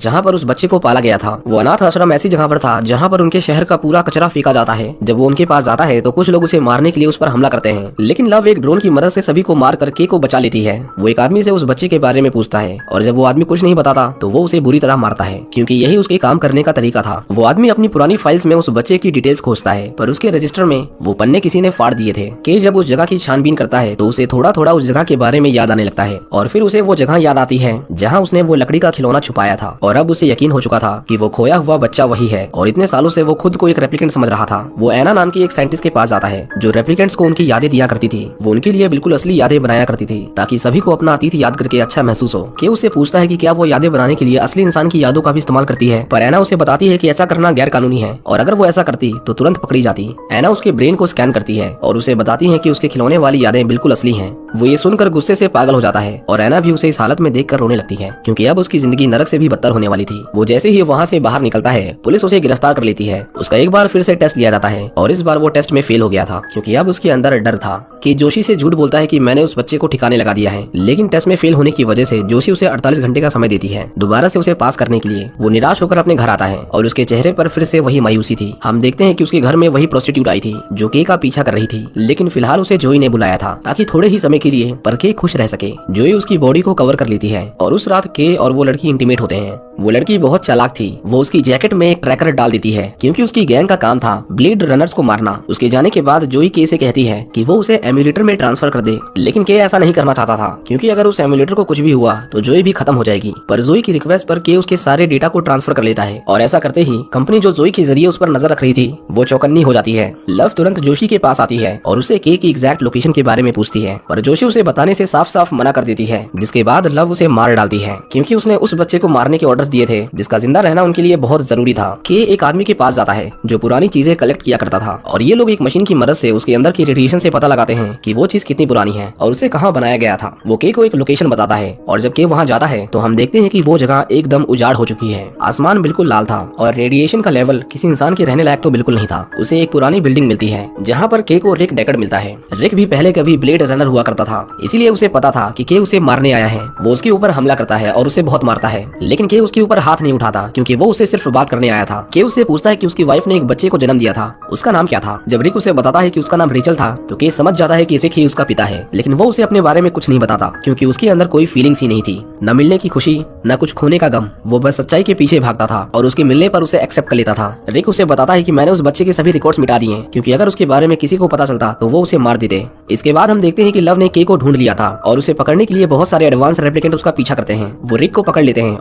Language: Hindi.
जहाँ पर उस बच्चे को पाला गया था। वो अनाथ आश्रम ऐसी जगह पर था जहाँ पर उनके शहर का पूरा कचरा फेंका जाता है। जब वो उनके पास जाता है तो कुछ लोग उसे मारने के लिए उस पर हमला करते हैं, लेकिन लव एक ड्रोन की मदद से सभी को मार कर के को बचा लेती है। वो एक आदमी से उस बच्चे के बारे में पूछता है और जब वो आदमी कुछ नहीं बताता तो वो उसे बुरी तरह मारता है, क्योंकि यही उसके काम करने का तरीका था। वो आदमी अपनी पुरानी फाइल्स में उस बच्चे की डिटेल्स खोजता है, पर उसके रजिस्टर में वो पन्ने किसी ने फाड़ दिए थे। के जब उस जगह की छानबीन करता है तो उसे थोड़ा थोड़ा उस जगह के बारे में याद आने लगता है और फिर उसे वो जगह याद आती है जहाँ उसने वो लकड़ी का खिलौना छुपाया था। और अब उसे यकीन हो चुका था कि वो खोया हुआ बच्चा वही है और इतने सालों से वो खुद को एक रेप्लिकेंट समझ रहा था। वो एना नाम की एक साइंटिस्ट के पास जाता है जो रेप्लिकेंट्स को उनकी यादें दिया करती थी। वो उनके लिए बिल्कुल असली यादें बनाया करती थी ताकि सभी को अपना अतीत याद करके अच्छा महसूस हो। के उससे पूछता है कि क्या वो यादें बनाने के लिए असली इंसान की यादों का भी इस्तेमाल करती है, पर एना उसे बताती है कि ऐसा करना गैर कानूनी है और अगर वो ऐसा करती तो तुरंत पकड़ी जाती। एना उसके ब्रेन को स्कैन करती है और उसे बताती है कि उसके खिलौने वाली यादें बिल्कुल असली हैं। वो ये सुनकर गुस्से से पागल हो जाता है और एना भी उसे इस हालत में देखकर रोने लगती है, क्योंकि अब उसकी जिंदगी नरक से भी बदतर होने वाली थी। वो जैसे ही वहाँ से बाहर निकलता है पुलिस उसे गिरफ्तार कर लेती है। उसका एक बार फिर से टेस्ट लिया जाता है और इस बार वो टेस्ट में फेल हो गया था, क्योंकि अब उसके अंदर डर था कि जोशी से झूठ बोलता है कि मैंने उस बच्चे को ठिकाने लगा दिया है। लेकिन टेस्ट में फेल होने की वजह से जोशी उसे 48 घंटे का समय देती है दोबारा से उसे पास करने के लिए। वो निराश होकर अपने घर आता है और उसके चेहरे पर फिर से वही मायूसी थी। हम देखते हैं कि उसके घर में वही प्रोस्टिट्यूट आई थी जो के का पीछा कर रही थी, लेकिन फिलहाल उसे जोई ने बुलाया था ताकि थोड़े ही समय के लिए पर के खुश रह सके। जोई उसकी बॉडी को कवर कर लेती है और उस रात के और वो लड़की इंटीमेट होते हैं। वो लड़की बहुत चालाक थी। वो उसकी जैकेट में एक ट्रैकर डाल देती है, क्योंकि उसकी गैंग का काम था ब्लेड रनर्स को मारना। उसके जाने के बाद जोई के से कहती है कि वो उसे एम्यूलेटर में ट्रांसफर कर दे, लेकिन के ऐसा नहीं करना चाहता था, क्योंकि अगर उस एम्यूलेटर को कुछ भी हुआ तो जोई भी खत्म हो जाएगी। पर जोई की रिक्वेस्ट पर के उसके सारे डेटा को ट्रांसफर कर लेता है और ऐसा करते ही कंपनी जो जोई के जरिए उस पर नजर रख रही थी वो चौकन्नी हो जाती है। लव तुरंत जोशी के पास आती है और उसे के की एग्जैक्ट लोकेशन के बारे में पूछती है, पर जोशी उसे बताने से साफ साफ मना कर देती है, जिसके बाद लव उसे मार डालती है, क्योंकि उसने उस बच्चे को मारने के ऑर्डर्स दिए थे जिसका जिंदा रहना उनके लिए बहुत जरूरी था। के एक आदमी के पास जाता है जो पुरानी चीजें कलेक्ट किया करता था और ये लोग एक मशीन की मदद से उसके अंदर की रेडिएशन से पता लगाते हैं कि वो चीज कितनी पुरानी है और उसे कहाँ बनाया गया था। वो के को एक लोकेशन बताता है और जब के वहाँ जाता है तो हम देखते हैं कि वो जगह एकदम उजाड़ हो चुकी है। आसमान बिल्कुल लाल था और रेडिएशन का लेवल किसी इंसान के रहने लायक तो बिल्कुल नहीं था। उसे एक पुरानी बिल्डिंग मिलती है जहाँ पर के को रिक डेकर्ड मिलता है। रिक भी पहले कभी ब्लेड रनर हुआ करता था, इसीलिए उसे पता था कि के उसे मारने आया है। वो उसके ऊपर हमला करता है और उसे बहुत मारता है, लेकिन के उसके ऊपर हाथ नहीं उठाता, क्योंकि वो उसे सिर्फ बात करने आया था। के उससे पूछता है कि उसकी वाइफ ने एक बच्चे को जन्म दिया था, उसका नाम क्या था। जब रिक उसे बताता है कि उसका नाम रेचल था तो के समझ जाता है कि रिक ही उसका पिता है, लेकिन वो उसे अपने बारे में कुछ नहीं बताता, क्योंकि उसके अंदर कोई फीलिंग्स ही नहीं थी, न मिलने की खुशी न कुछ खोने का गम। वो बस सच्चाई के पीछे भागता था और उसके मिलने पर उसे एक्सेप्ट कर लेता था। रिक उसे बताता है कि मैंने उस बच्चे के सभी रिकॉर्ड्स मिटा दिए, क्योंकि अगर उसके बारे में किसी को पता चलता तो वो उसे मार देते। इसके बाद हम देखते हैं कि लव ने के को ढूंढ लिया था और उसे पकड़ने के लिए बहुत सारे एडवांस रेप्लिकेंट उसका पीछा करते हैं। वो रिक को पकड़ लेते हैं और